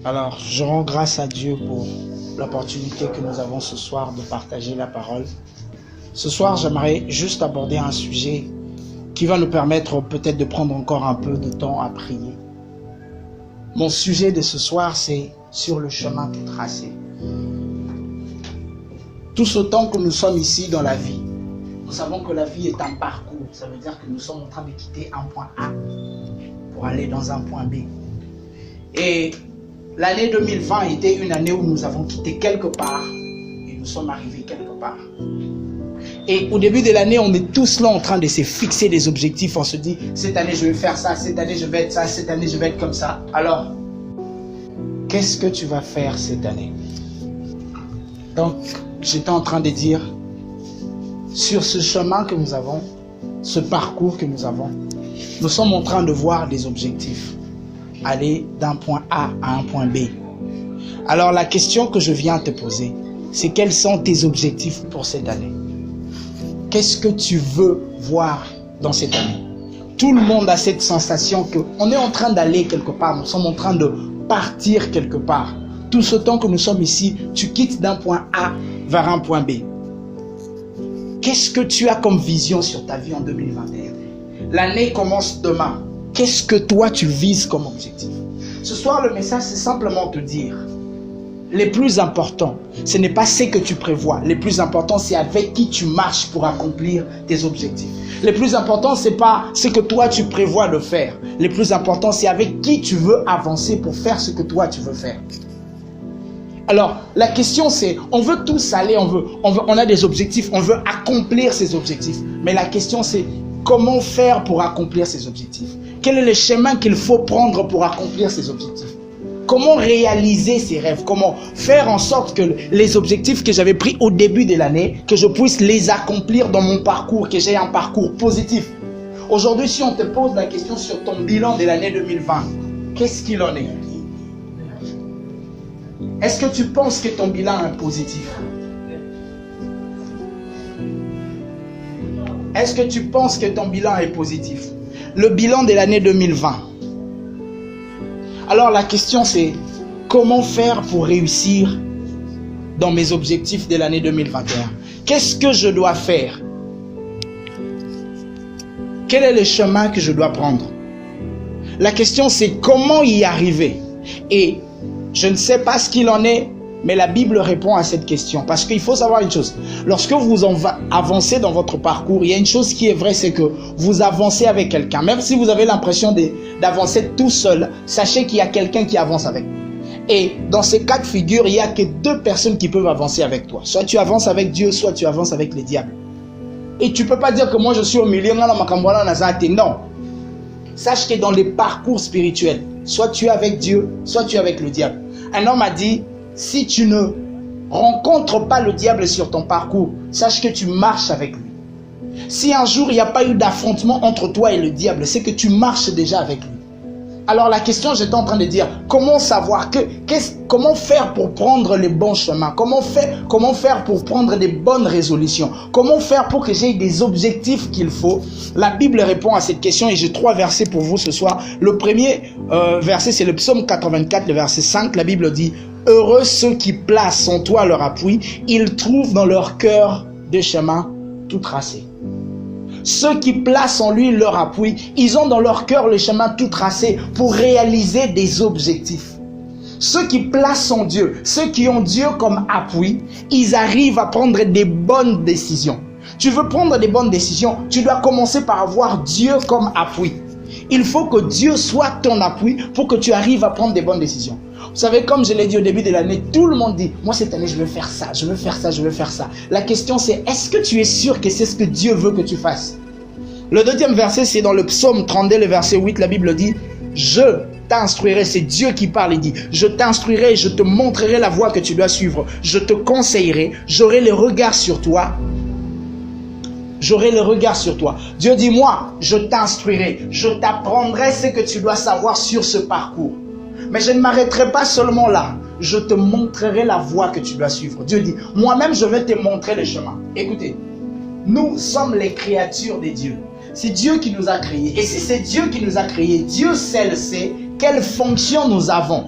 Alors, je rends grâce à Dieu pour l'opportunité que nous avons ce soir de partager la parole. Ce soir, j'aimerais juste aborder un sujet qui va nous permettre peut-être de prendre encore un peu de temps à prier. Mon sujet de ce soir, c'est sur le chemin tout tracé. Tout autant que nous sommes ici dans la vie, nous savons que la vie est un parcours. Ça veut dire que nous sommes en train de quitter un point A pour aller dans un point B. Et l'année 2020 était une année où nous avons quitté quelque part et nous sommes arrivés quelque part. Et au début de l'année, on est tous là en train de se fixer des objectifs. On se dit, cette année je vais faire ça, cette année je vais être ça, cette année je vais être comme ça. Alors, qu'est-ce que tu vas faire cette année? Donc, j'étais en train de dire, sur ce chemin que nous avons, ce parcours que nous avons, nous sommes en train de voir des objectifs. Aller d'un point A à un point B. Alors la question que je viens te poser, c'est quels sont tes objectifs pour cette année? Qu'est-ce que tu veux voir dans cette année? Tout le monde a cette sensation qu'on est en train d'aller quelque part, nous sommes en train de partir quelque part. Tout ce temps que nous sommes ici, tu quittes d'un point A vers un point B. Qu'est-ce que tu as comme vision sur ta vie en 2021? L'année commence demain. Qu'est-ce que toi tu vises comme objectif? Ce soir, le message, c'est simplement te dire, les plus importants, ce n'est pas ce que tu prévois. Les plus importants, c'est avec qui tu marches pour accomplir tes objectifs. Les plus importants, ce n'est pas ce que toi tu prévois de faire. Les plus importants, c'est avec qui tu veux avancer pour faire ce que toi tu veux faire. Alors, la question c'est, on veut tous aller, on a des objectifs, on veut accomplir ces objectifs. Mais la question c'est, comment faire pour accomplir ces objectifs? Quel est le chemin qu'il faut prendre pour accomplir ces objectifs? Comment réaliser ces rêves? Comment faire en sorte que les objectifs que j'avais pris au début de l'année, que je puisse les accomplir dans mon parcours, que j'ai un parcours positif? Aujourd'hui, si on te pose la question sur ton bilan de l'année 2020, qu'est-ce qu'il en est? Est-ce que tu penses que ton bilan est positif? Est-ce que tu penses que ton bilan est positif? Le bilan de l'année 2020. Alors la question c'est, comment faire pour réussir dans mes objectifs de l'année 2021? Qu'est-ce que je dois faire? Quel est le chemin que je dois prendre? La question c'est comment y arriver? Et je ne sais pas ce qu'il en est, mais la Bible répond à cette question. Parce qu'il faut savoir une chose. Lorsque vous avancez dans votre parcours, il y a une chose qui est vraie, c'est que vous avancez avec quelqu'un. Même si vous avez l'impression d'avancer tout seul, sachez qu'il y a quelqu'un qui avance avec vous. Et dans ces cas de figure, il n'y a que deux personnes qui peuvent avancer avec toi. Soit tu avances avec Dieu, soit tu avances avec le diable. Et tu ne peux pas dire que moi je suis au milieu. Non. Sache que dans les parcours spirituels, soit tu es avec Dieu, soit tu es avec le diable. Un homme a dit, si tu ne rencontres pas le diable sur ton parcours, sache que tu marches avec lui. Si un jour il n'y a pas eu d'affrontement entre toi et le diable, c'est que tu marches déjà avec lui. Alors la question, j'étais en train de dire, comment savoir comment faire pour prendre les bons chemins? Comment faire pour prendre des bonnes résolutions? Comment faire pour que j'ai des objectifs qu'il faut? La Bible répond à cette question et j'ai 3 versets pour vous ce soir. Le premier verset, c'est le psaume 84, le verset 5. La Bible dit, heureux ceux qui placent en toi leur appui, ils trouvent dans leur cœur des chemins tout tracés. Ceux qui placent en lui leur appui, ils ont dans leur cœur le chemin tout tracé pour réaliser des objectifs. Ceux qui placent en Dieu, ceux qui ont Dieu comme appui, ils arrivent à prendre des bonnes décisions. Tu veux prendre des bonnes décisions, tu dois commencer par avoir Dieu comme appui. Il faut que Dieu soit ton appui pour que tu arrives à prendre des bonnes décisions. Vous savez, comme je l'ai dit au début de l'année, tout le monde dit, moi cette année je veux faire ça, je veux faire ça, je veux faire ça. La question c'est, est-ce que tu es sûr que c'est ce que Dieu veut que tu fasses? Le deuxième verset, c'est dans le psaume 32, le verset 8, la Bible dit, je t'instruirai, c'est Dieu qui parle, il dit, je t'instruirai, je te montrerai la voie que tu dois suivre, je te conseillerai, j'aurai le regard sur toi. J'aurai le regard sur toi. Dieu dit, moi, je t'instruirai, je t'apprendrai ce que tu dois savoir sur ce parcours. Mais je ne m'arrêterai pas seulement là. Je te montrerai la voie que tu dois suivre. Dieu dit, moi-même, je vais te montrer le chemin. Écoutez, nous sommes les créatures de Dieu. C'est Dieu qui nous a créés. Et si c'est Dieu qui nous a créés, Dieu seul sait quelle fonction nous avons.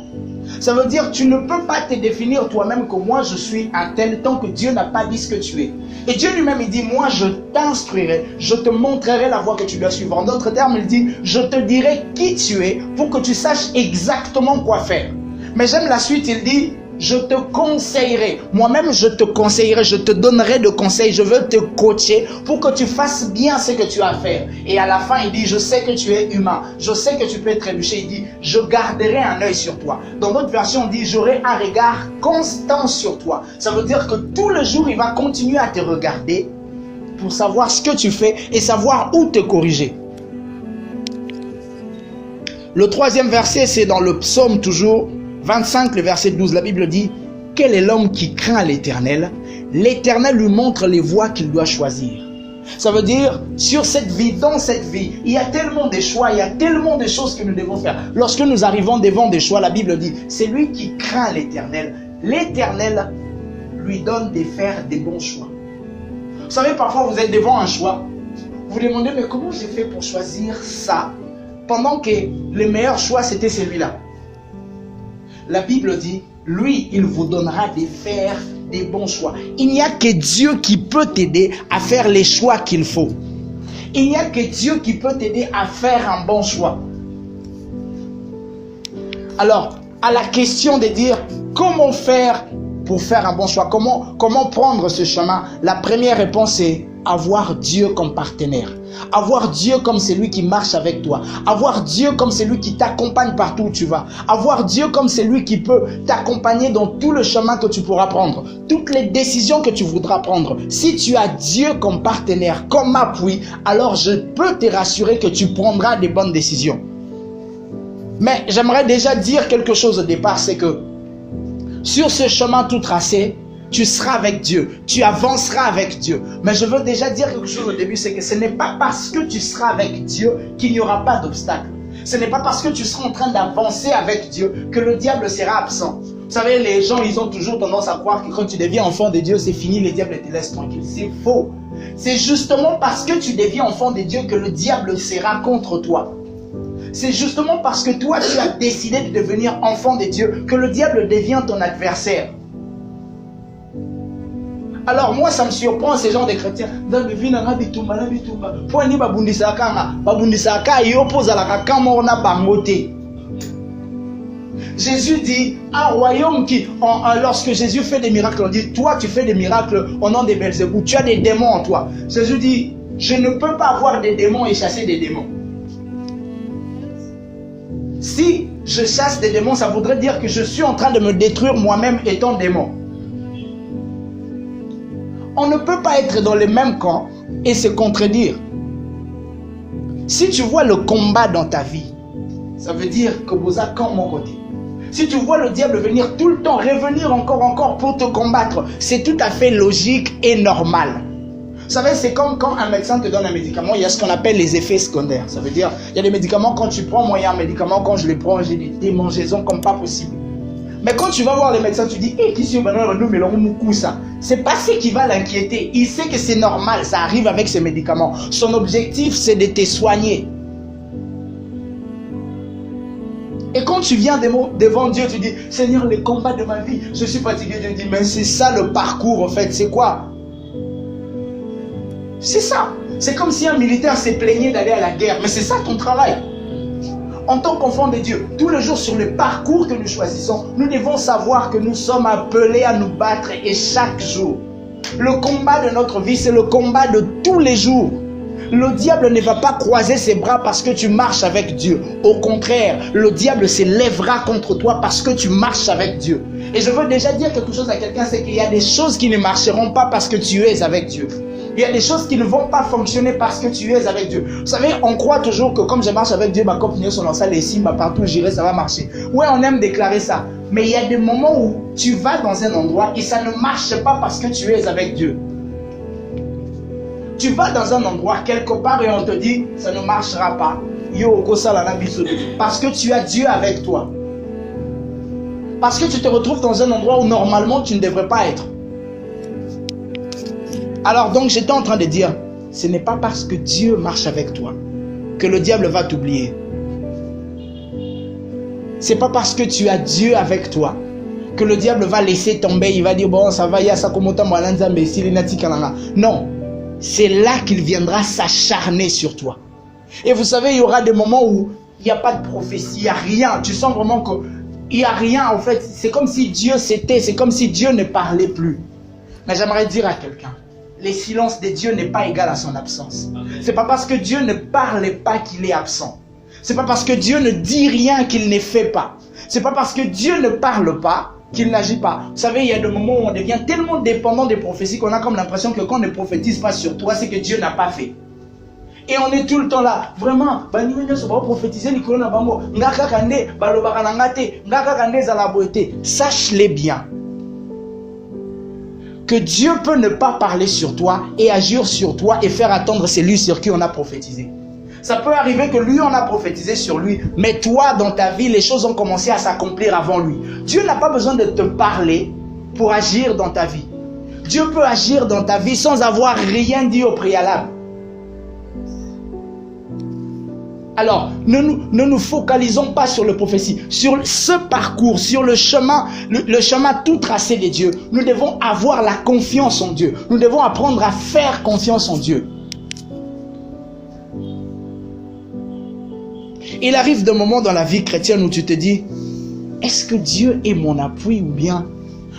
Ça veut dire que tu ne peux pas te définir toi-même que moi je suis un tel tant que Dieu n'a pas dit ce que tu es. Et Dieu lui-même il dit, moi je t'instruirai, je te montrerai la voie que tu dois suivre. En d'autres termes, il dit, je te dirai qui tu es pour que tu saches exactement quoi faire. Mais j'aime la suite, il dit, je te conseillerai. Moi-même, je te conseillerai, je te donnerai de conseils. Je veux te coacher pour que tu fasses bien ce que tu as à faire. Et à la fin, il dit, je sais que tu es humain. Je sais que tu peux trébucher. Il dit, je garderai un œil sur toi. Dans d'autres versions, on dit, j'aurai un regard constant sur toi. Ça veut dire que tout le jour, il va continuer à te regarder pour savoir ce que tu fais et savoir où te corriger. Le troisième verset, c'est dans le psaume toujours 25, le verset 12, la Bible dit, quel est l'homme qui craint l'Éternel? L'Éternel lui montre les voies qu'il doit choisir. Ça veut dire, sur cette vie, dans cette vie, il y a tellement de choix, il y a tellement de choses que nous devons faire. Lorsque nous arrivons devant des choix, la Bible dit, c'est lui qui craint l'Éternel. L'Éternel lui donne de faire des bons choix. Vous savez, parfois vous êtes devant un choix, vous vous demandez, mais comment j'ai fait pour choisir ça, pendant que le meilleur choix c'était celui-là? La Bible dit, lui, il vous donnera de faire des bons choix. Il n'y a que Dieu qui peut t'aider à faire les choix qu'il faut. Il n'y a que Dieu qui peut t'aider à faire un bon choix. Alors, à la question de dire, comment faire pour faire un bon choix? Comment prendre ce chemin? La première réponse est avoir Dieu comme partenaire. Avoir Dieu comme celui qui marche avec toi. Avoir Dieu comme celui qui t'accompagne partout où tu vas. Avoir Dieu comme celui qui peut t'accompagner dans tout le chemin que tu pourras prendre. Toutes les décisions que tu voudras prendre. Si tu as Dieu comme partenaire, comme appui, alors je peux te rassurer que tu prendras des bonnes décisions. Mais j'aimerais déjà dire quelque chose au départ, c'est que sur ce chemin tout tracé, tu seras avec Dieu, tu avanceras avec Dieu. Mais je veux déjà dire quelque chose au début, c'est que ce n'est pas parce que tu seras avec Dieu qu'il n'y aura pas d'obstacle. Ce n'est pas parce que tu seras en train d'avancer avec Dieu que le diable sera absent. Vous savez, les gens, ils ont toujours tendance à croire que quand tu deviens enfant de Dieu, c'est fini, le diable te laisse tranquille. C'est faux. C'est justement parce que tu deviens enfant de Dieu que le diable sera contre toi. C'est justement parce que toi, tu as décidé de devenir enfant de Dieu que le diable devient ton adversaire. Alors moi, ça me surprend ces gens de chrétiens. Jésus dit, un royaume qui, lorsque Jésus fait des miracles, on dit, toi tu fais des miracles au nom de Belzébuth, tu as des démons en toi. Jésus dit, je ne peux pas avoir des démons et chasser des démons. Si je chasse des démons, ça voudrait dire que je suis en train de me détruire moi-même étant démon. On ne peut pas être dans le même camp et se contredire. Si tu vois le combat dans ta vie, ça veut dire que vous êtes comme mon côté. Si tu vois le diable venir tout le temps, revenir encore pour te combattre, c'est tout à fait logique et normal. Vous savez, c'est comme quand un médecin te donne un médicament, il y a ce qu'on appelle les effets secondaires. Ça veut dire, il y a des médicaments, quand tu prends, moi il y a un médicament, quand je les prends, j'ai des démangeaisons comme pas possible. Mais quand tu vas voir les médecins, tu dis, hé, c'est pas ce qui va l'inquiéter. Il sait que c'est normal, ça arrive avec ces médicaments. Son objectif, c'est de te soigner. Et quand tu viens devant Dieu, tu dis, Seigneur, le combat de ma vie, je suis fatigué. Dieu dit, mais c'est ça le parcours en fait, c'est quoi? C'est ça. C'est comme si un militaire s'est plaigné d'aller à la guerre, mais c'est ça ton travail. En tant qu'enfant de Dieu, tous les jours sur le parcours que nous choisissons, nous devons savoir que nous sommes appelés à nous battre et chaque jour. Le combat de notre vie, c'est le combat de tous les jours. Le diable ne va pas croiser ses bras parce que tu marches avec Dieu. Au contraire, le diable se lèvera contre toi parce que tu marches avec Dieu. Et je veux déjà dire quelque chose à quelqu'un, c'est qu'il y a des choses qui ne marcheront pas parce que tu es avec Dieu. Il y a des choses qui ne vont pas fonctionner parce que tu es avec Dieu. Vous savez, on croit toujours que comme je marche avec Dieu, ma copine son dans ça, les signes, partout où j'irai, ça va marcher. Ouais, on aime déclarer ça. Mais il y a des moments où tu vas dans un endroit et ça ne marche pas parce que tu es avec Dieu. Tu vas dans un endroit quelque part et on te dit, ça ne marchera pas. Parce que tu as Dieu avec toi. Parce que tu te retrouves dans un endroit où normalement tu ne devrais pas être. Alors donc j'étais en train de dire, ce n'est pas parce que Dieu marche avec toi que le diable va t'oublier. c'est pas parce que tu as Dieu avec toi que le diable va laisser tomber, il va dire bon ça va, il y a ça comme autant mais non, c'est là qu'il viendra s'acharner sur toi. Et vous savez, il y aura des moments où il n'y a pas de prophétie, il n'y a rien, tu sens vraiment qu'il n'y a rien en fait, c'est comme si Dieu s'était, c'est comme si Dieu ne parlait plus. Mais j'aimerais dire à quelqu'un, le silence de Dieu n'est pas égal à son absence. C'est pas parce que Dieu ne parle pas qu'il est absent. C'est pas parce que Dieu ne dit rien qu'il ne fait pas. C'est pas parce que Dieu ne parle pas qu'il n'agit pas. Vous savez, il y a des moments où on devient tellement dépendant des prophéties qu'on a comme l'impression que quand on ne prophétise pas sur toi, c'est que Dieu n'a pas fait. Et on est tout le temps là. Vraiment, sache-les bien. Que Dieu peut ne pas parler sur toi et agir sur toi et faire attendre celui sur qui on a prophétisé. Ça peut arriver que lui, on a prophétisé sur lui, mais toi, dans ta vie, les choses ont commencé à s'accomplir avant lui. Dieu n'a pas besoin de te parler pour agir dans ta vie. Dieu peut agir dans ta vie sans avoir rien dit au préalable. Alors, ne nous focalisons pas sur le prophétie, sur ce parcours, sur le chemin tout tracé de Dieu. Nous devons avoir la confiance en Dieu. Nous devons apprendre à faire confiance en Dieu. Il arrive des moments dans la vie chrétienne où tu te dis, est-ce que Dieu est mon appui ou bien?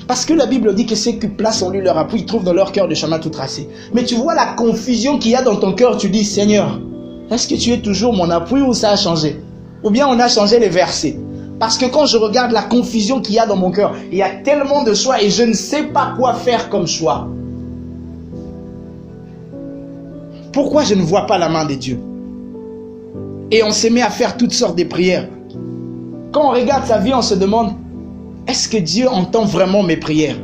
Parce que la Bible dit que ceux qui placent en lui leur appui, ils trouvent dans leur cœur le chemin tout tracé. Mais tu vois la confusion qu'il y a dans ton cœur, tu dis, Seigneur, est-ce que tu es toujours mon appui ou ça a changé? Ou bien on a changé les versets? Parce que quand je regarde la confusion qu'il y a dans mon cœur, il y a tellement de choix et je ne sais pas quoi faire comme choix. Pourquoi je ne vois pas la main de Dieu? Et on se met à faire toutes sortes de prières. Quand on regarde sa vie, on se demande, est-ce que Dieu entend vraiment mes prières?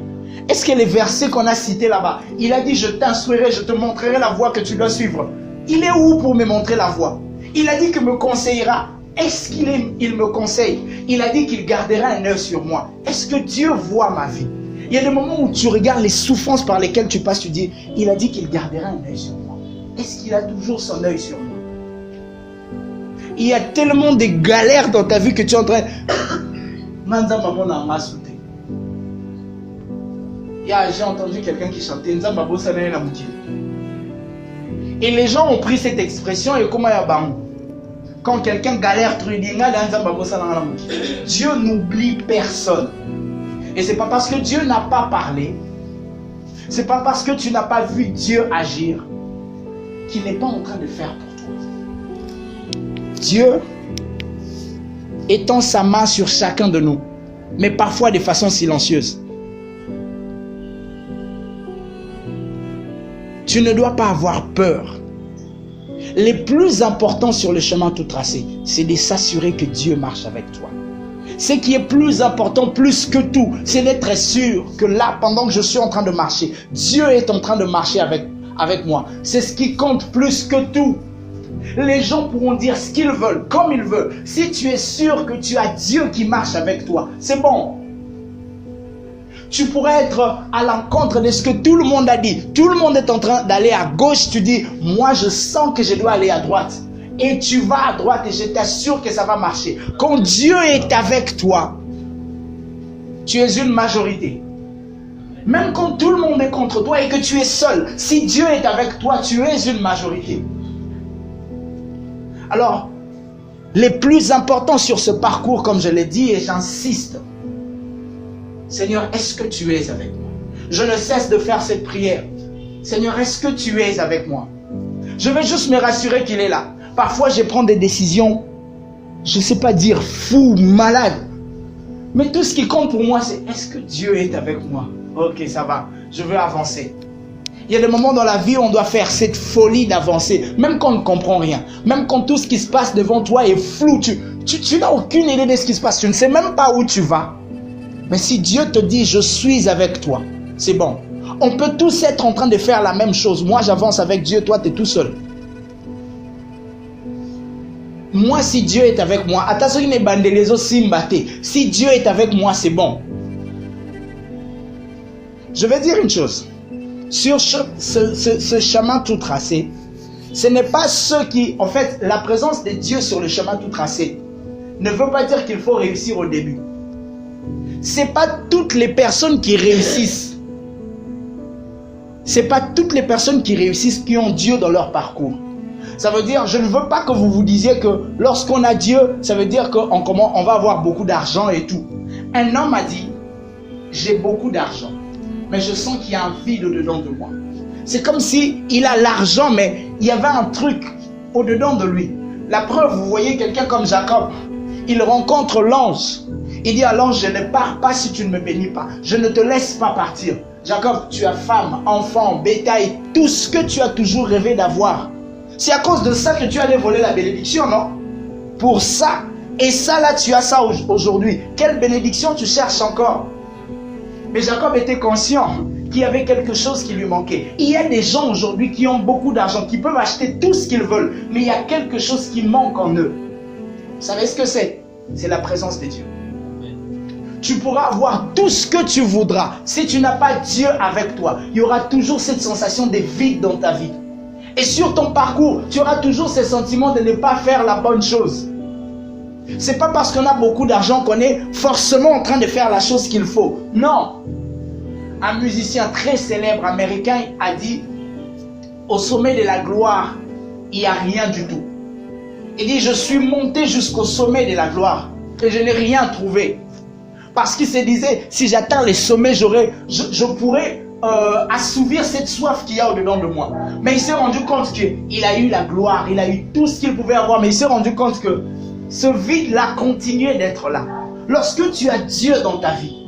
Est-ce que les versets qu'on a cités là-bas, il a dit, je t'instruirai, je te montrerai la voie que tu dois suivre. Il est où pour me montrer la voie? Il a dit qu'il me conseillera. Est-ce qu'il me conseille? Il a dit qu'il gardera un œil sur moi. Est-ce que Dieu voit ma vie? Il y a des moments où tu regardes les souffrances par lesquelles tu passes, tu dis, il a dit qu'il gardera un œil sur moi. Est-ce qu'il a toujours son œil sur moi? Il y a tellement de galères dans ta vie que tu es en train... J'ai entendu quelqu'un qui chantait. Et les gens ont pris cette expression et comment il y a quand quelqu'un galère, Dieu n'oublie personne. Et c'est pas parce que Dieu n'a pas parlé, c'est pas parce que tu n'as pas vu Dieu agir qu'il n'est pas en train de faire pour toi. Dieu étend sa main sur chacun de nous, mais parfois de façon silencieuse. Tu ne dois pas avoir peur. Le plus important sur le chemin tout tracé, c'est de s'assurer que Dieu marche avec toi. Ce qui est plus important, plus que tout, c'est d'être sûr que là, pendant que je suis en train de marcher, Dieu est en train de marcher avec moi. C'est ce qui compte plus que tout. Les gens pourront dire ce qu'ils veulent, comme ils veulent. Si tu es sûr que tu as Dieu qui marche avec toi, c'est bon. Tu pourrais être à l'encontre de ce que tout le monde a dit. Tout le monde est en train d'aller à gauche. Tu dis, moi je sens que je dois aller à droite. Et tu vas à droite et je t'assure que ça va marcher. Quand Dieu est avec toi, tu es une majorité. Même quand tout le monde est contre toi et que tu es seul, si Dieu est avec toi, tu es une majorité. Alors, le plus important sur ce parcours, comme je l'ai dit et j'insiste, Seigneur, est-ce que tu es avec moi? Je ne cesse de faire cette prière. Seigneur, est-ce que tu es avec moi? Je vais juste me rassurer qu'il est là. Parfois, je prends des décisions, je ne sais pas dire fou, malade. Mais tout ce qui compte pour moi, c'est est-ce que Dieu est avec moi? Ok, ça va, je veux avancer. Il y a des moments dans la vie où on doit faire cette folie d'avancer, même quand on ne comprend rien. Même quand tout ce qui se passe devant toi est flou. Tu n'as aucune idée de ce qui se passe. Tu ne sais même pas où tu vas. Mais si Dieu te dit, je suis avec toi, c'est bon. On peut tous être en train de faire la même chose. Moi, j'avance avec Dieu, toi, tu es tout seul. Moi, si Dieu est avec moi, si Dieu est avec moi, c'est bon. Je vais dire une chose. Sur ce chemin tout tracé, ce n'est pas ceux qui... En fait, la présence de Dieu sur le chemin tout tracé, ne veut pas dire qu'il faut réussir au début. Ce n'est pas toutes les personnes qui réussissent. Ce n'est pas toutes les personnes qui réussissent qui ont Dieu dans leur parcours. Ça veut dire, je ne veux pas que vous vous disiez que lorsqu'on a Dieu, ça veut dire on va avoir beaucoup d'argent et tout. Un homme a dit, j'ai beaucoup d'argent, mais je sens qu'il y a un vide au-dedans de moi. C'est comme si il a l'argent, mais il y avait un truc au-dedans de lui. La preuve, vous voyez quelqu'un comme Jacob, il rencontre l'ange. Il dit à l'ange, je ne pars pas si tu ne me bénis pas. Je ne te laisse pas partir. Jacob, tu as femme, enfant, bétail, tout ce que tu as toujours rêvé d'avoir. C'est à cause de ça que tu allais voler la bénédiction, non? Pour ça. Et ça, là, tu as ça aujourd'hui. Quelle bénédiction tu cherches encore? Mais Jacob était conscient qu'il y avait quelque chose qui lui manquait. Il y a des gens aujourd'hui qui ont beaucoup d'argent, qui peuvent acheter tout ce qu'ils veulent, mais il y a quelque chose qui manque en eux. Vous savez ce que c'est? C'est la présence de Dieu. Tu pourras avoir tout ce que tu voudras. Si tu n'as pas Dieu avec toi, il y aura toujours cette sensation de vide dans ta vie. Et sur ton parcours, tu auras toujours ce sentiment de ne pas faire la bonne chose. Ce n'est pas parce qu'on a beaucoup d'argent qu'on est forcément en train de faire la chose qu'il faut. Non. Un musicien très célèbre américain a dit, au sommet de la gloire, il n'y a rien du tout. Il dit, je suis monté jusqu'au sommet de la gloire et je n'ai rien trouvé. Parce qu'il se disait, si j'atteins les sommets, je pourrais assouvir cette soif qu'il y a au-dedans de moi. Mais il s'est rendu compte qu'il a eu la gloire, il a eu tout ce qu'il pouvait avoir, mais il s'est rendu compte que ce vide-là continuait d'être là. Lorsque tu as Dieu dans ta vie,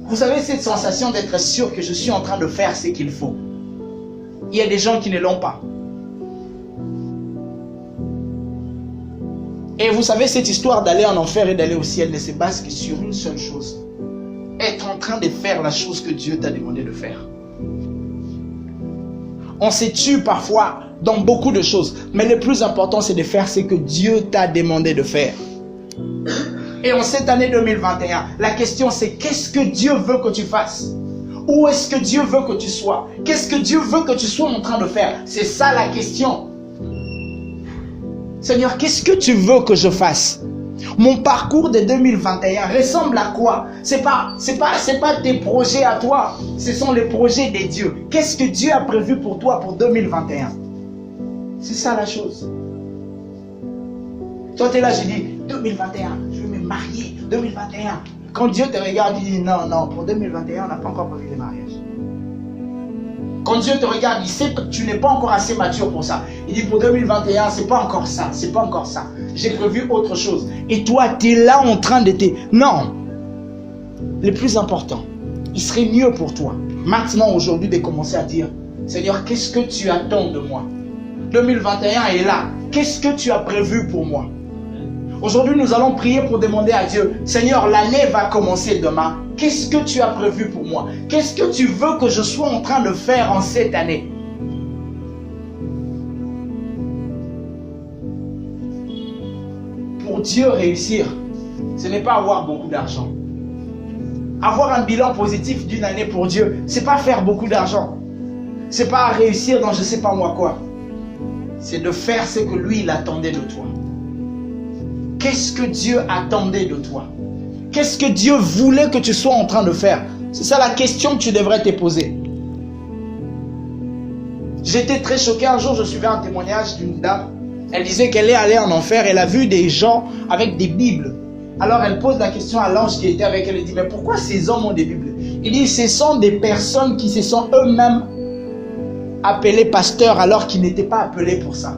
vous avez cette sensation d'être sûr que je suis en train de faire ce qu'il faut. Il y a des gens qui ne l'ont pas. Et vous savez, cette histoire d'aller en enfer et d'aller au ciel ne se base que sur une seule chose. Être en train de faire la chose que Dieu t'a demandé de faire. On se tue parfois dans beaucoup de choses. Mais le plus important, c'est de faire ce que Dieu t'a demandé de faire. Et en cette année 2021, la question c'est qu'est-ce que Dieu veut que tu fasses? Où est-ce que Dieu veut que tu sois? Qu'est-ce que Dieu veut que tu sois en train de faire? C'est ça la question. Seigneur, qu'est-ce que tu veux que je fasse? Mon parcours de 2021 ressemble à quoi? C'est pas tes projets à toi, ce sont les projets de Dieu. Qu'est-ce que Dieu a prévu pour toi pour 2021? C'est ça la chose. Toi, tu es là, je dis 2021, je vais me marier. 2021. Quand Dieu te regarde, il dit non, pour 2021, on n'a pas encore prévu le mariage. Quand Dieu te regarde, il sait que tu n'es pas encore assez mature pour ça. Il dit pour 2021, c'est pas encore ça, c'est pas encore ça. J'ai prévu autre chose. Et toi, tu es là en train de te... Non. Le plus important, il serait mieux pour toi, maintenant, aujourd'hui, de commencer à dire, Seigneur, qu'est-ce que tu attends de moi? 2021 est là. Qu'est-ce que tu as prévu pour moi? Aujourd'hui, nous allons prier pour demander à Dieu, Seigneur, l'année va commencer demain. Qu'est-ce que tu as prévu pour moi? Qu'est-ce que tu veux que je sois en train de faire en cette année? Pour Dieu réussir, ce n'est pas avoir beaucoup d'argent. Avoir un bilan positif d'une année pour Dieu, ce n'est pas faire beaucoup d'argent. Ce n'est pas réussir dans je ne sais pas moi quoi. C'est de faire ce que lui, il attendait de toi. Qu'est-ce que Dieu attendait de toi? Qu'est-ce que Dieu voulait que tu sois en train de faire? C'est ça la question que tu devrais te poser. J'étais très choqué. Un jour, je suivais un témoignage d'une dame. Elle disait qu'elle est allée en enfer. Elle a vu des gens avec des Bibles. Alors, elle pose la question à l'ange qui était avec elle. Elle dit, mais pourquoi ces hommes ont des Bibles? Il dit, ce sont des personnes qui se sont eux-mêmes appelés pasteurs alors qu'ils n'étaient pas appelés pour ça.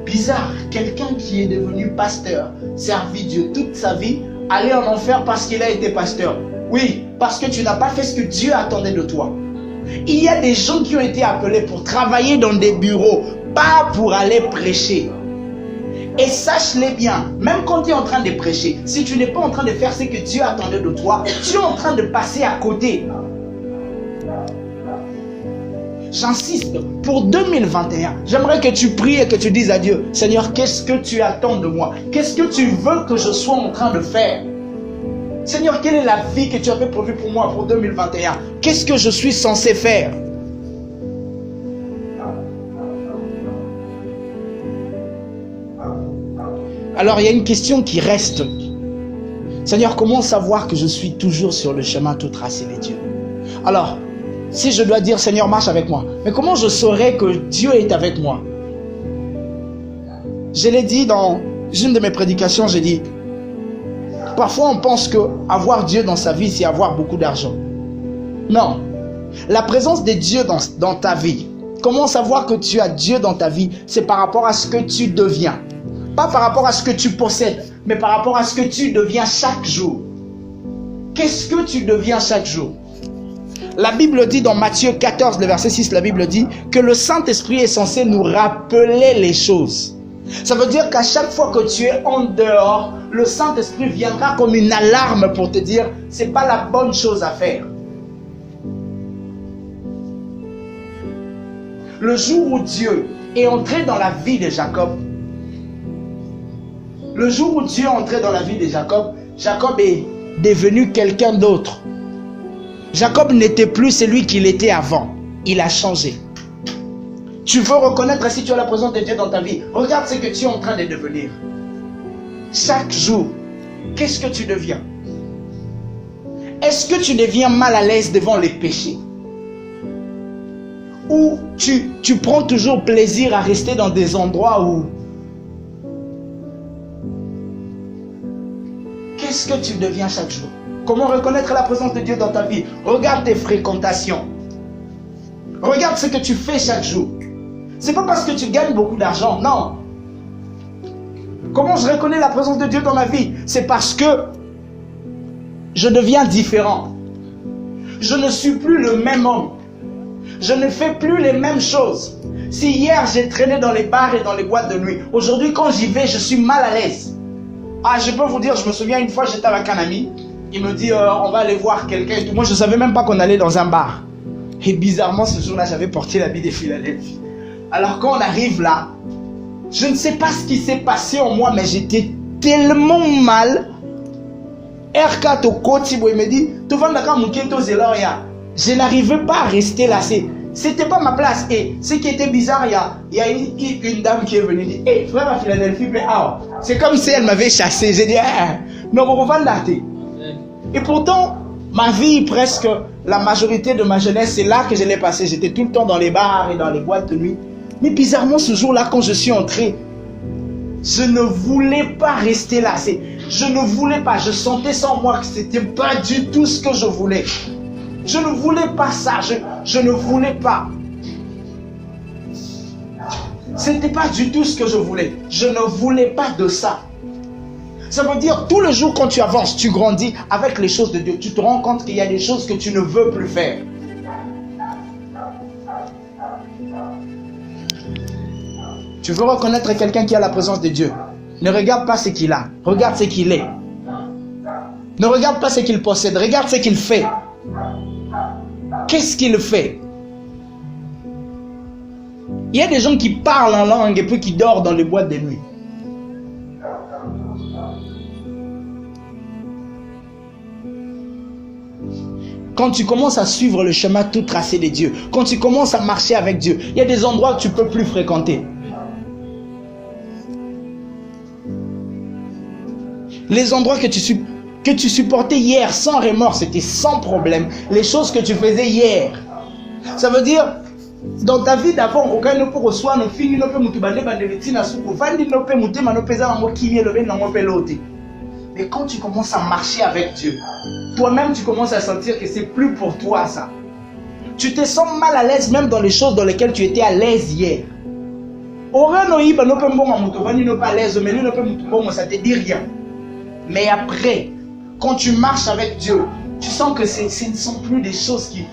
Bizarre, quelqu'un qui est devenu pasteur, servi Dieu toute sa vie, aller en enfer parce qu'il a été pasteur. Oui, parce que tu n'as pas fait ce que Dieu attendait de toi. Il y a des gens qui ont été appelés pour travailler dans des bureaux, pas pour aller prêcher. Et sache-le bien, même quand tu es en train de prêcher, si tu n'es pas en train de faire ce que Dieu attendait de toi, tu es en train de passer à côté. J'insiste, pour 2021, j'aimerais que tu pries et que tu dises à Dieu, Seigneur, qu'est-ce que tu attends de moi? Qu'est-ce que tu veux que je sois en train de faire? Seigneur, quelle est la vie que tu avais prévue pour moi pour 2021? Qu'est-ce que je suis censé faire? Alors il y a une question qui reste. Seigneur, comment savoir que je suis toujours sur le chemin tout tracé de Dieu? Alors, si je dois dire, Seigneur, marche avec moi, mais comment je saurais que Dieu est avec moi? Je l'ai dit dans une de mes prédications, j'ai dit, parfois on pense que avoir Dieu dans sa vie, c'est avoir beaucoup d'argent. Non. La présence de Dieu dans ta vie, comment savoir que tu as Dieu dans ta vie? C'est par rapport à ce que tu deviens. Pas par rapport à ce que tu possèdes, mais par rapport à ce que tu deviens chaque jour. Qu'est-ce que tu deviens chaque jour? La Bible dit dans Matthieu 14, le verset 6, la Bible dit que le Saint-Esprit est censé nous rappeler les choses. Ça veut dire qu'à chaque fois que tu es en dehors, le Saint-Esprit viendra comme une alarme pour te dire c'est pas la bonne chose à faire. Le jour où Dieu est entré dans la vie de Jacob, Jacob est devenu quelqu'un d'autre. Jacob n'était plus celui qu'il était avant. Il a changé. Tu veux reconnaître si tu as la présence de Dieu dans ta vie. Regarde ce que tu es en train de devenir. Chaque jour, qu'est-ce que tu deviens? Est-ce que tu deviens mal à l'aise devant les péchés? Ou tu prends toujours plaisir à rester dans des endroits où... Qu'est-ce que tu deviens chaque jour? Comment reconnaître la présence de Dieu dans ta vie? Regarde tes fréquentations. Regarde ce que tu fais chaque jour. C'est pas parce que tu gagnes beaucoup d'argent, non. Comment je reconnais la présence de Dieu dans ma vie? C'est parce que je deviens différent. Je ne suis plus le même homme. Je ne fais plus les mêmes choses. Si hier j'ai traîné dans les bars et dans les boîtes de nuit, aujourd'hui quand j'y vais, je suis mal à l'aise. Ah, je peux vous dire, je me souviens une fois, j'étais avec un ami. Il me dit, on va aller voir quelqu'un. Moi, je ne savais même pas qu'on allait dans un bar. Et bizarrement, ce jour-là, j'avais porté l'habit de Philadelphie. Alors, quand on arrive là, je ne sais pas ce qui s'est passé en moi, mais j'étais tellement mal. R4 au côté, il me dit, je n'arrivais pas à rester là. C'était pas ma place. Et ce qui était bizarre, il y a une dame qui est venue dire, hey, frère à Philadelphie, c'est comme si elle m'avait chassé. J'ai dit, non, on va l'arrêter. Et pourtant, ma vie, presque la majorité de ma jeunesse, c'est là que je l'ai passée. J'étais tout le temps dans les bars et dans les boîtes de nuit. Mais bizarrement, ce jour-là, quand je suis entré, je ne voulais pas rester là. Je ne voulais pas. Je sentais sans moi que ce n'était pas du tout ce que je voulais. Je ne voulais pas ça. Je ne voulais pas. Ce n'était pas du tout ce que je voulais. Je ne voulais pas de ça. Ça veut dire, tout le jour quand tu avances, tu grandis avec les choses de Dieu. Tu te rends compte qu'il y a des choses que tu ne veux plus faire. Tu veux reconnaître quelqu'un qui a la présence de Dieu. Ne regarde pas ce qu'il a. Regarde ce qu'il est. Ne regarde pas ce qu'il possède. Regarde ce qu'il fait. Qu'est-ce qu'il fait? Il y a des gens qui parlent en langue et puis qui dorment dans les boîtes de nuit. Quand tu commences à suivre le chemin tout tracé de Dieu, quand tu commences à marcher avec Dieu, il y a des endroits que tu ne peux plus fréquenter. Les endroits que tu supportais hier sans remords, c'était sans problème. Les choses que tu faisais hier. Ça veut dire, dans ta vie d'avant, aucun ne peut recevoir nos filles, ne peut nous bande de soukou, vandi ne peut monter, mais ne peut pas le mais quand tu commences à marcher avec Dieu, toi-même tu commences à sentir que c'est plus pour toi ça. Tu te sens mal à l'aise même dans les choses dans lesquelles tu étais à l'aise hier. Ça te dit rien. Mais après, quand tu marches avec Dieu, tu sens que ce ne sont plus des choses qui...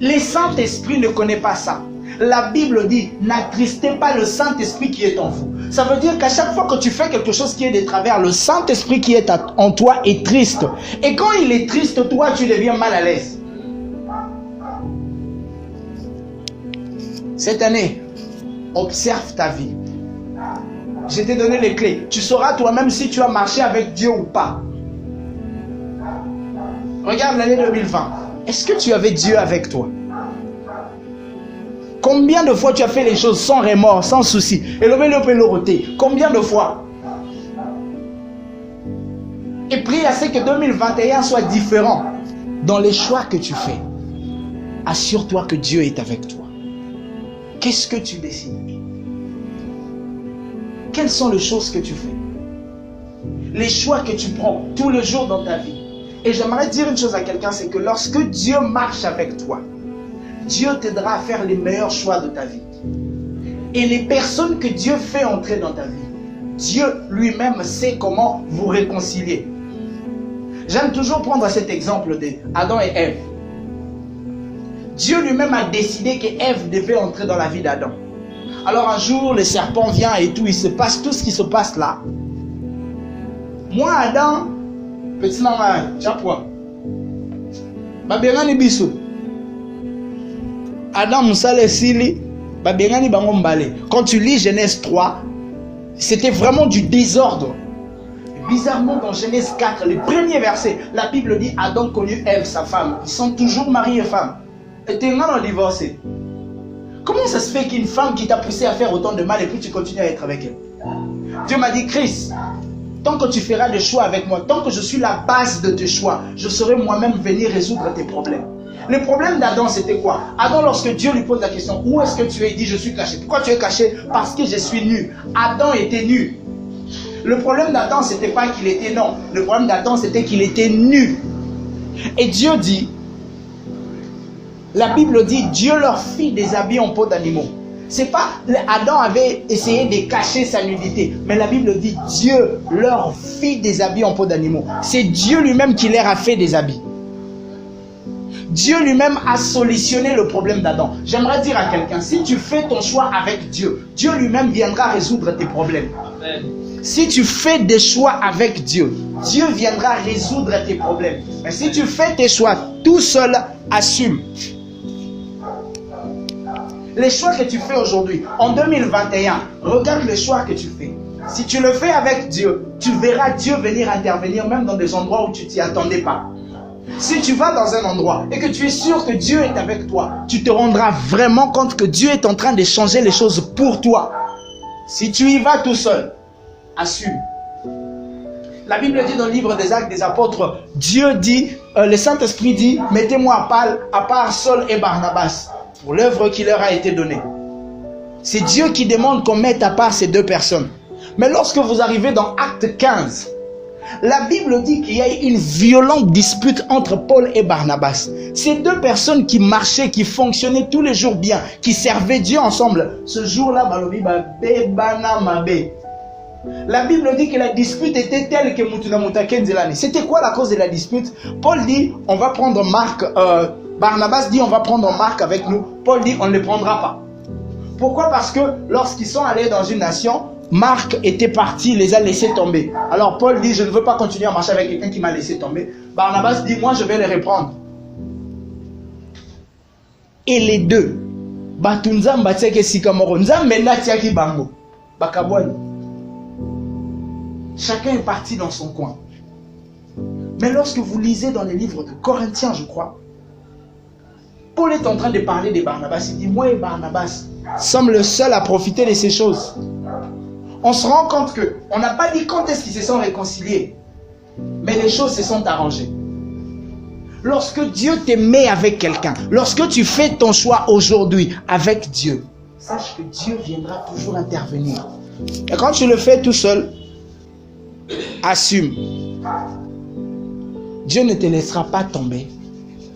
Le Saint-Esprit ne connaît pas ça. La Bible dit, n'attristez pas le Saint-Esprit qui est en vous. Ça veut dire qu'à chaque fois que tu fais quelque chose qui est de travers, le Saint-Esprit qui est en toi est triste. Et quand il est triste, toi, tu deviens mal à l'aise. Cette année, observe ta vie. Je t'ai donné les clés. Tu sauras toi-même si tu as marché avec Dieu ou pas. Regarde l'année 2020. Est-ce que tu avais Dieu avec toi? Combien de fois tu as fait les choses sans remords, sans souci? Et le vélo peut le roter. Combien de fois? Et prie à ce que 2021 soit différent. Dans les choix que tu fais, assure-toi que Dieu est avec toi. Qu'est-ce que tu décides? Quelles sont les choses que tu fais? Les choix que tu prends tous les jours dans ta vie. Et j'aimerais dire une chose à quelqu'un, c'est que lorsque Dieu marche avec toi, Dieu t'aidera à faire les meilleurs choix de ta vie. Et les personnes que Dieu fait entrer dans ta vie, Dieu lui-même sait comment vous réconcilier. J'aime toujours prendre cet exemple d'Adam et Ève. Dieu lui-même a décidé qu'Ève devait entrer dans la vie d'Adam. Alors un jour, le serpent vient et tout, il se passe tout ce qui se passe là. Moi, Adam, petit maman, Tchapwa, Babengani Bissou, Adam Moussale Sili, Babengani Bangombale. Quand tu lis Genèse 3, c'était vraiment du désordre. Bizarrement, dans Genèse 4, le premier verset, la Bible dit Adam connut Ève, sa femme. Ils sont toujours mari et femme. Et t'es maintenant divorcé. Comment ça se fait qu'une femme qui t'a poussé à faire autant de mal et puis tu continues à être avec elle? Dieu m'a dit, Chris, tant que tu feras des choix avec moi, tant que je suis la base de tes choix, je saurai moi-même venir résoudre tes problèmes. Le problème d'Adam, c'était quoi? Adam, lorsque Dieu lui pose la question, où est-ce que tu es? Il dit, je suis caché. Pourquoi tu es caché? Parce que je suis nu. Adam était nu. Le problème d'Adam, c'était pas qu'il était non. Le problème d'Adam, c'était qu'il était nu. Et Dieu dit, la Bible dit, Dieu leur fit des habits en peau d'animaux. C'est pas Adam avait essayé de cacher sa nudité, mais la Bible dit, Dieu leur fit des habits en peau d'animaux. C'est Dieu lui-même qui leur a fait des habits. Dieu lui-même a solutionné le problème d'Adam. J'aimerais dire à quelqu'un, si tu fais ton choix avec Dieu, Dieu lui-même viendra résoudre tes problèmes. Amen. Si tu fais des choix avec Dieu, Dieu viendra résoudre tes problèmes. Mais si tu fais tes choix tout seul, assume. Les choix que tu fais aujourd'hui, en 2021, regarde les choix que tu fais. Si tu le fais avec Dieu, tu verras Dieu venir intervenir même dans des endroits où tu t'y attendais pas. Si tu vas dans un endroit et que tu es sûr que Dieu est avec toi, tu te rendras vraiment compte que Dieu est en train de changer les choses pour toi. Si tu y vas tout seul, assume. La Bible dit dans le livre des Actes des Apôtres, Dieu dit, le Saint-Esprit dit, mettez-moi à part Saul et Barnabas pour l'œuvre qui leur a été donnée. C'est Dieu qui demande qu'on mette à part ces deux personnes. Mais lorsque vous arrivez dans Acte 15, la Bible dit qu'il y a eu une violente dispute entre Paul et Barnabas. Ces deux personnes qui marchaient, qui fonctionnaient tous les jours bien, qui servaient Dieu ensemble. Ce jour-là, la Bible dit que la dispute était telle que c'était quoi la cause de la dispute? Paul dit, on va prendre Marc, Barnabas dit, on va prendre Marc avec nous. Paul dit, on ne le prendra pas. Pourquoi? Parce que lorsqu'ils sont allés dans une nation, Marc était parti, les a laissés tomber. Alors Paul dit, je ne veux pas continuer à marcher avec quelqu'un qui m'a laissé tomber. Barnabas dit, moi je vais les reprendre. Et les deux, chacun est parti dans son coin. Mais lorsque vous lisez dans les livres de Corinthiens, je crois, Paul est en train de parler de Barnabas. Il dit, moi et Barnabas sommes le seul à profiter de ces choses. On se rend compte qu'on n'a pas dit quand est-ce qu'ils se sont réconciliés, mais les choses se sont arrangées. Lorsque Dieu te met avec quelqu'un, lorsque tu fais ton choix aujourd'hui avec Dieu, sache que Dieu viendra toujours intervenir. Et quand tu le fais tout seul, assume. Dieu ne te laissera pas tomber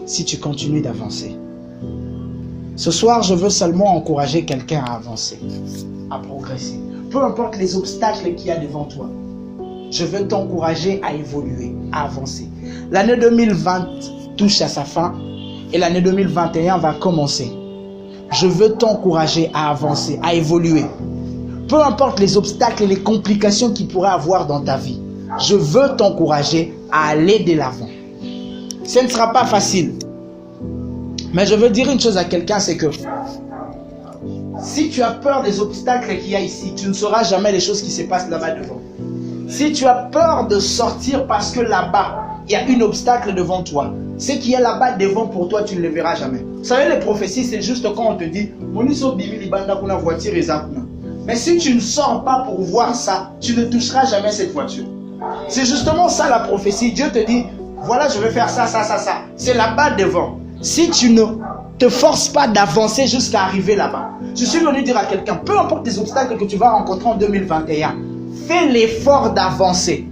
si tu continues d'avancer. Ce soir, je veux seulement encourager quelqu'un à avancer, à progresser. Peu importe les obstacles qu'il y a devant toi, je veux t'encourager à évoluer, à avancer. L'année 2020 touche à sa fin et l'année 2021 va commencer. Je veux t'encourager à avancer, à évoluer. Peu importe les obstacles et les complications qu'il pourrait avoir dans ta vie, je veux t'encourager à aller de l'avant. Ce ne sera pas facile. Mais je veux dire une chose à quelqu'un, c'est que si tu as peur des obstacles qu'il y a ici, tu ne sauras jamais les choses qui se passent là-bas devant. Si tu as peur de sortir parce que là-bas, il y a un obstacle devant toi, ce qui est là-bas devant pour toi, tu ne le verras jamais. Vous savez, les prophéties, c'est juste quand on te dit mais si tu ne sors pas pour voir ça, tu ne toucheras jamais cette voiture. C'est justement ça la prophétie. Dieu te dit, voilà, je vais faire ça, ça, ça, ça. C'est là-bas devant. Si tu ne te forces pas d'avancer jusqu'à arriver là-bas, je suis venu dire à quelqu'un, peu importe les obstacles que tu vas rencontrer en 2021, fais l'effort d'avancer.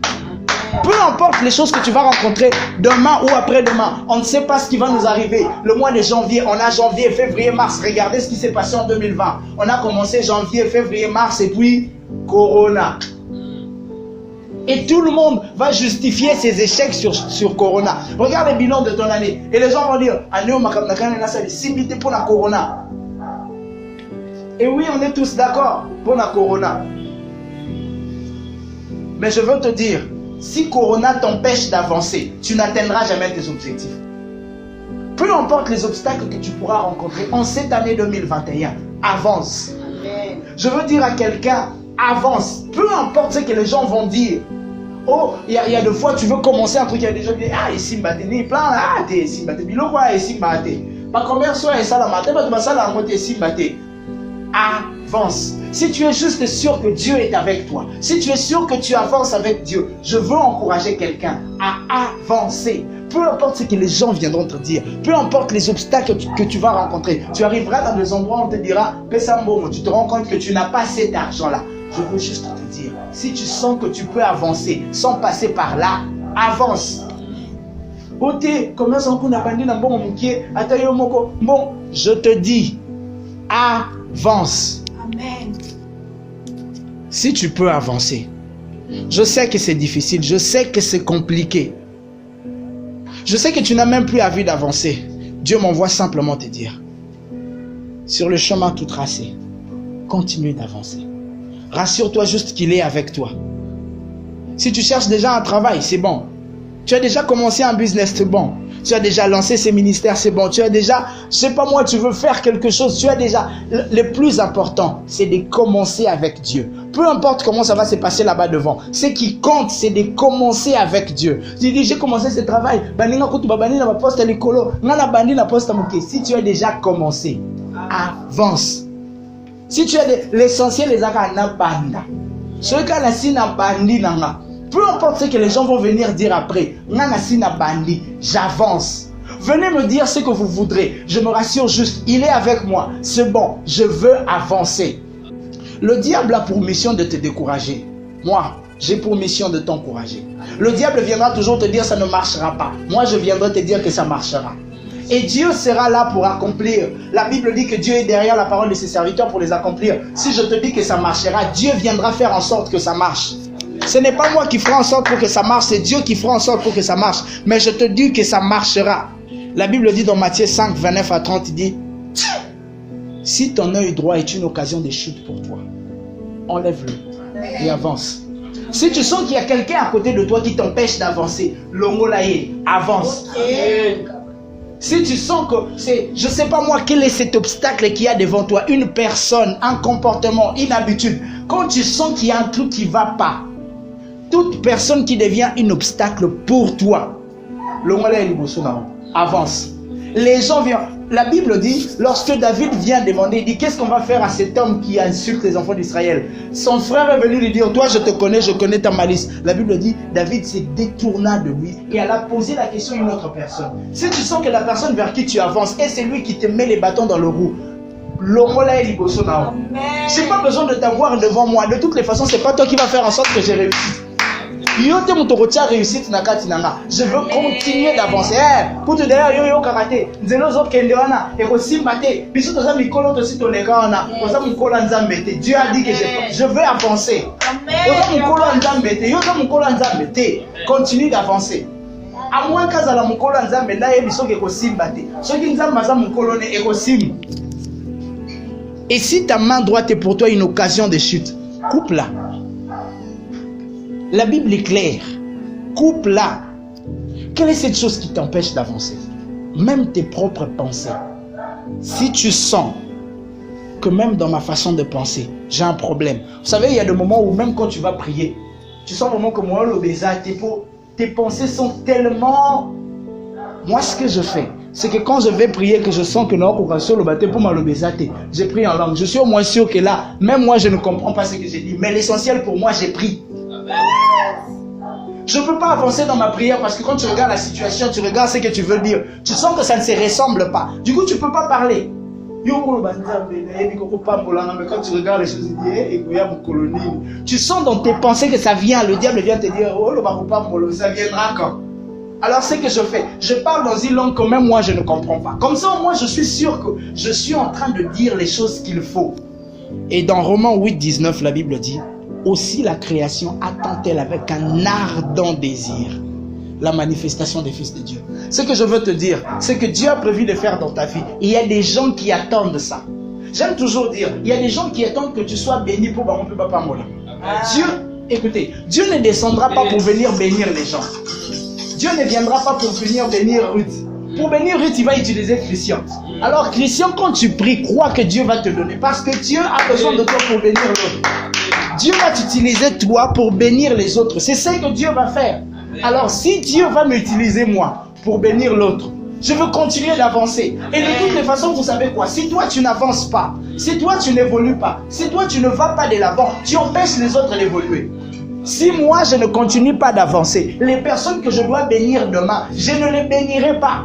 Peu importe les choses que tu vas rencontrer demain ou après-demain, on ne sait pas ce qui va nous arriver. Le mois de janvier, on a janvier, février, mars. Regardez ce qui s'est passé en 2020. On a commencé janvier, février, mars et puis Corona. Et tout le monde va justifier ses échecs sur Corona. Regarde les bilans de ton année. Et les gens vont dire, c'est pour la Corona. Et oui, on est tous d'accord pour la Corona. Mais je veux te dire, si Corona t'empêche d'avancer, tu n'atteindras jamais tes objectifs. Peu importe les obstacles que tu pourras rencontrer en cette année 2021, avance. Amen. Je veux dire à quelqu'un, avance. Peu importe ce que les gens vont dire. Oh, il y a des fois tu veux commencer un truc, il y a des gens qui disent, ah, ici, il plein, ah, t'es ici, bilo quoi, ici, pas commerce, et ça, la matin, pas ça, la moitié, ici, avance. Si tu es juste sûr que Dieu est avec toi, si tu es sûr que tu avances avec Dieu, je veux encourager quelqu'un à avancer. Peu importe ce que les gens viendront te dire, peu importe les obstacles que tu vas rencontrer, tu arriveras dans des endroits où on te dira, tu te rends compte que tu n'as pas cet argent-là. Je veux juste te dire, si tu sens que tu peux avancer sans passer par là, avance. Bon, je te dis, avance. Amen. Si tu peux avancer, je sais que c'est difficile, je sais que c'est compliqué. Je sais que tu n'as même plus envie d'avancer. Dieu m'envoie simplement te dire, sur le chemin tout tracé, continue d'avancer. Rassure-toi juste qu'il est avec toi. Si tu cherches déjà un travail, c'est bon. Tu as déjà commencé un business, c'est bon. Tu as déjà lancé ces ministères, c'est bon. Tu as déjà, je sais pas moi, tu veux faire quelque chose. Tu as déjà, le plus important, c'est de commencer avec Dieu. Peu importe comment ça va se passer là-bas devant. Ce qui compte, c'est de commencer avec Dieu. Tu dis, j'ai commencé ce travail. Si tu as déjà commencé, avance. Si tu as l'essentiel, les banda. Peu importe ce que les gens vont venir dire après, j'avance. Venez me dire ce que vous voudrez. Je me rassure juste, il est avec moi. C'est bon, je veux avancer. Le diable a pour mission de te décourager. Moi, j'ai pour mission de t'encourager. Le diable viendra toujours te dire ça ne marchera pas. Moi, je viendrai te dire que ça marchera. Et Dieu sera là pour accomplir. La Bible dit que Dieu est derrière la parole de ses serviteurs pour les accomplir. Si je te dis que ça marchera, Dieu viendra faire en sorte que ça marche. Ce n'est pas moi qui ferai en sorte pour que ça marche, c'est Dieu qui fera en sorte pour que ça marche. Mais je te dis que ça marchera. La Bible dit dans Matthieu 5, 29 à 30, il dit, si ton œil droit est une occasion de chute pour toi, enlève-le et avance. Si tu sens qu'il y a quelqu'un à côté de toi qui t'empêche d'avancer, l'ongolaye, avance. Okay. Si tu sens que c'est, je ne sais pas moi, quel est cet obstacle qu'il y a devant toi, une personne, un comportement, une habitude, quand tu sens qu'il y a un truc qui ne va pas, toute personne qui devient un obstacle pour toi, avance. Les gens viennent. La Bible dit, lorsque David vient demander, il dit, qu'est-ce qu'on va faire à cet homme qui insulte les enfants d'Israël? Son frère est venu lui dire, toi je te connais, je connais ta malice. La Bible dit, David se détourna de lui et elle a posé la question à une autre personne. Si tu sens que la personne vers qui tu avances, et c'est lui qui te met les bâtons dans le roue, l'ongola est liboso nao. J'ai pas besoin de t'avoir devant moi. De toutes les façons, c'est pas toi qui vas faire en sorte que j'ai réussi. Je veux continuer d'avancer. Pour te dire, yo karaté. Dieu a dit que je veux avancer. Continue d'avancer. À moins que la mukolo nzambe là ebiso ke kosimba te. Soki nzambe za mukolo ne ekosim. Et si ta main droite est pour toi une occasion de chute, coupe-la. La Bible est claire. Coupe-la. Quelle est cette chose qui t'empêche d'avancer? Même tes propres pensées. Si tu sens que même dans ma façon de penser, j'ai un problème. Vous savez, il y a des moments où même quand tu vas prier, tu sens un moment que moi, tes pensées sont tellement... Moi, ce que je fais, c'est que quand je vais prier, que je sens que j'ai pris en langue. Je suis au moins sûr que là, même moi, je ne comprends pas ce que j'ai dit. Mais l'essentiel pour moi, j'ai pris. Je ne peux pas avancer dans ma prière parce que quand tu regardes la situation, tu regardes ce que tu veux dire, tu sens que ça ne se ressemble pas. Du coup, tu ne peux pas parler. Mais quand tu regardes les choses, tu sens dans tes pensées que ça vient, le diable vient te dire, oh, ça viendra quand? Alors, ce que je fais, je parle dans une langue que même moi je ne comprends pas. Comme ça, moi, je suis sûr que je suis en train de dire les choses qu'il faut. Et dans Romains 8, 19, la Bible dit, aussi la création attend-elle avec un ardent désir la manifestation des fils de Dieu. Ce que je veux te dire, c'est que Dieu a prévu de faire dans ta vie. Et il y a des gens qui attendent ça. J'aime toujours dire, il y a des gens qui attendent que tu sois béni pour Baron Papa Mola. Dieu, écoutez, Dieu ne descendra pas pour venir bénir les gens. Dieu ne viendra pas pour venir bénir Ruth. Pour bénir Ruth, il va utiliser Christian. Alors Christian, quand tu pries, crois que Dieu va te donner. Parce que Dieu a besoin de toi pour bénir l'autre. Dieu va t'utiliser toi pour bénir les autres. C'est ce que Dieu va faire. Alors si Dieu va m'utiliser moi pour bénir l'autre, je veux continuer d'avancer. Et de toutes les façons, vous savez quoi? Si toi tu n'avances pas, si toi tu n'évolues pas, si toi tu ne vas pas de l'avant, tu empêches les autres d'évoluer. Si moi je ne continue pas d'avancer, les personnes que je dois bénir demain, je ne les bénirai pas.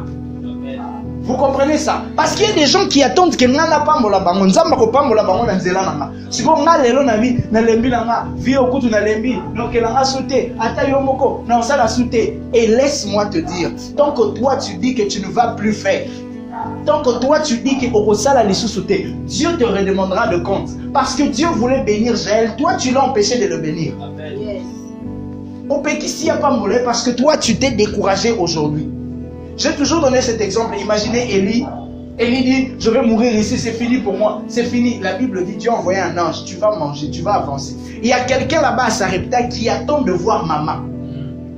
Vous comprenez ça? Parce qu'il y a des gens qui attendent que nga na pambola bango, nzamba ko pambola bango na nzela nanga. Siko nga lelo na vi na lembi nanga, vi okutu na lembi, donc nga sauté, ata yo moko, na osala sauté. Et laisse-moi te dire, tant que toi tu dis que tu ne vas plus faire, tant que toi tu dis que okosala lisu sauté, Dieu te redemandera de compte. Parce que Dieu voulait bénir Jaël, toi tu l'as empêché de le bénir. Au Pékissi a pas moulé parce que toi tu t'es découragé aujourd'hui. J'ai toujours donné cet exemple. Imaginez Élie. Élie dit, je vais mourir ici, c'est fini pour moi. C'est fini. La Bible dit, Dieu a envoyé un ange. Tu vas manger, tu vas avancer. Il y a quelqu'un là-bas à Sarepta qui attend de voir maman.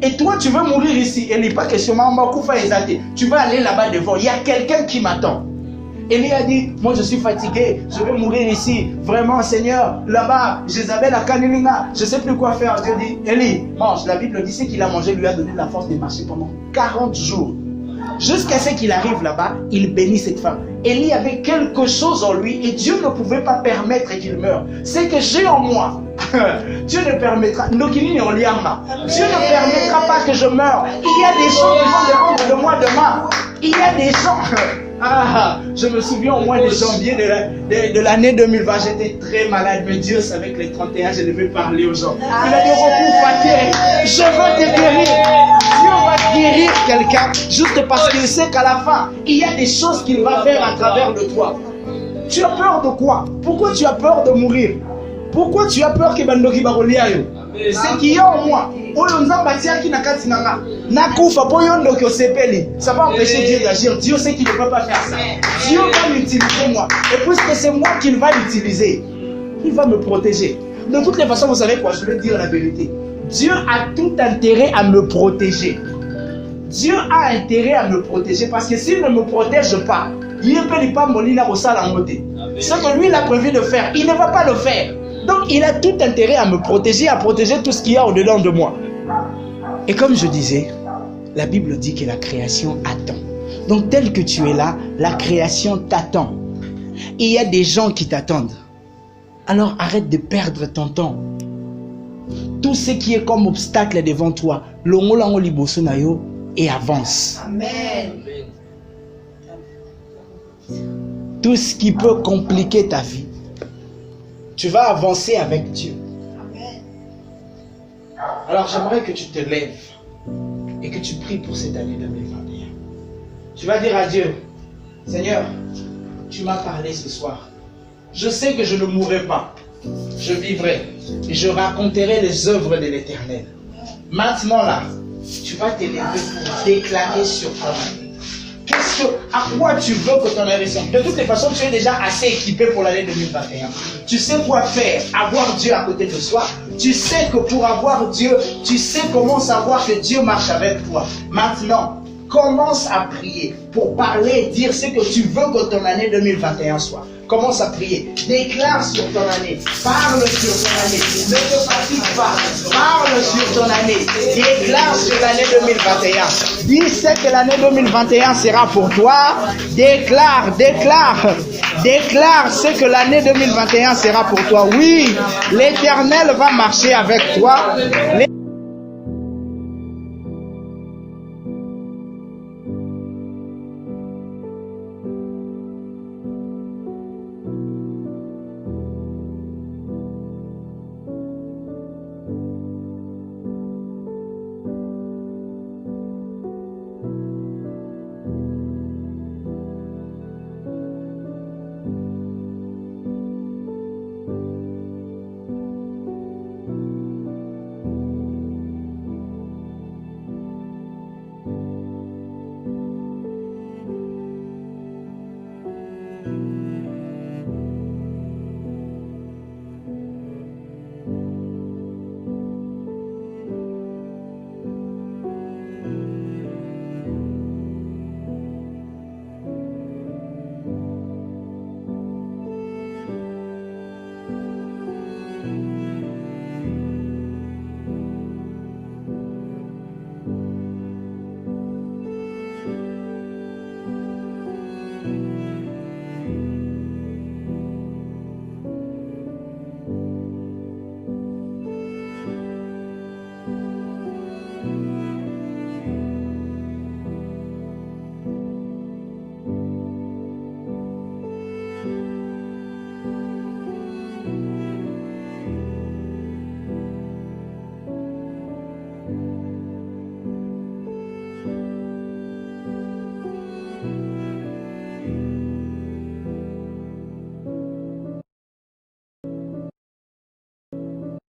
Et toi, tu veux mourir ici. Élie, pas question, maman, Koufa Ezate. Tu vas aller là-bas devant. Il y a quelqu'un qui m'attend. Élie a dit, moi je suis fatigué, je vais mourir ici. Vraiment, Seigneur, là-bas, Jézabel à Kanilinga, je ne sais plus quoi faire. Dieu dit, Élie, mange. La Bible dit, ce qu'il a mangé lui a donné la force de marcher pendant 40 jours. Jusqu'à ce qu'il arrive là-bas, il bénit cette femme. Élie avait quelque chose en lui et Dieu ne pouvait pas permettre qu'il meure. C'est que j'ai en moi. Dieu ne permettra. Dieu ne permettra pas que je meure. Il y a des gens qui vont dépendre de moi demain. Il y a des gens. Je me souviens au mois de janvier de l'année 2020, j'étais très malade, mais Dieu savait que les 31, je devais parler aux gens. Il a dit, je veux te guérir. Dieu va guérir quelqu'un juste parce qu'il sait qu'à la fin, il y a des choses qu'il va faire à travers de toi. Tu as peur de quoi? Pourquoi tu as peur de mourir? Pourquoi tu as peur que Bandoki Baroliayo? C'est qu'il y a en moi. Ça va empêcher Dieu d'agir. Dieu sait qu'il ne peut pas faire ça. Dieu va m'utiliser moi. Et puisque c'est moi qu'il va utiliser, il va me protéger. De toutes les façons, vous savez quoi? Je vais dire la vérité. Dieu a tout intérêt à me protéger. Dieu a intérêt à me protéger parce que s'il ne me protège pas, ce que lui il a prévu de faire, il ne va pas le faire. Donc il a tout intérêt à me protéger, à protéger tout ce qu'il y a au-dedans de moi. Et comme je disais, la Bible dit que la création attend. Donc tel que tu es là, la création t'attend. Il y a des gens qui t'attendent. Alors arrête de perdre ton temps. Tout ce qui est comme obstacle devant toi, et avance. Amen. Tout ce qui peut compliquer ta vie, tu vas avancer avec Dieu. Amen. Alors j'aimerais que tu te lèves et que tu pries pour cette année 2021. Tu vas dire à Dieu, Seigneur, tu m'as parlé ce soir. Je sais que je ne mourrai pas. Je vivrai et je raconterai les œuvres de l'Éternel. Maintenant là, tu vas te lever pour déclarer sur ton année. À quoi tu veux que ton année ressemble? De toutes les façons, tu es déjà assez équipé pour l'année 2021. Tu sais quoi faire, avoir Dieu à côté de soi. Tu sais que pour avoir Dieu, tu sais comment savoir que Dieu marche avec toi. Maintenant, commence à prier pour parler, dire ce que tu veux que ton année 2021 soit. Commence à prier. Déclare sur ton année. Parle sur ton année. Ne te fatigue pas. Parle sur ton année. Déclare sur l'année 2021. Dis ce que l'année 2021 sera pour toi. Déclare ce que l'année 2021 sera pour toi. Oui, l'Éternel va marcher avec toi.